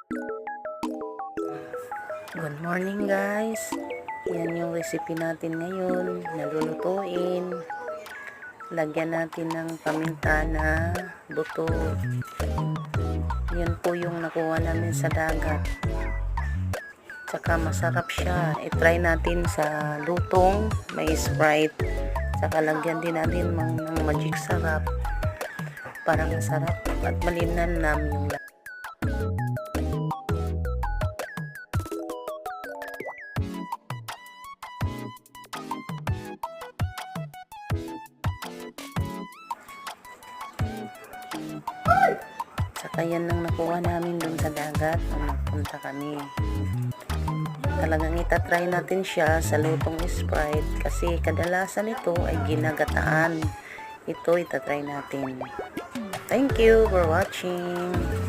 Good morning guys. Yan yung recipe natin ngayon. Nalulutuin. Lagyan natin ng paminta na buto. Yan po yung nakuha namin sa dagat. Tsaka masarap siya. I-try natin sa lutong. May Sprite. Tsaka lagyan din natin ng magic sarap. Para masarap at malinamnam yung Saka yan lang nakuha namin dun sa dagat nung nagpunta kami. Talagang itatry natin siya sa lutong Sprite kasi kadalasan ito ay ginagataan. Ito itatry natin. Thank you for watching.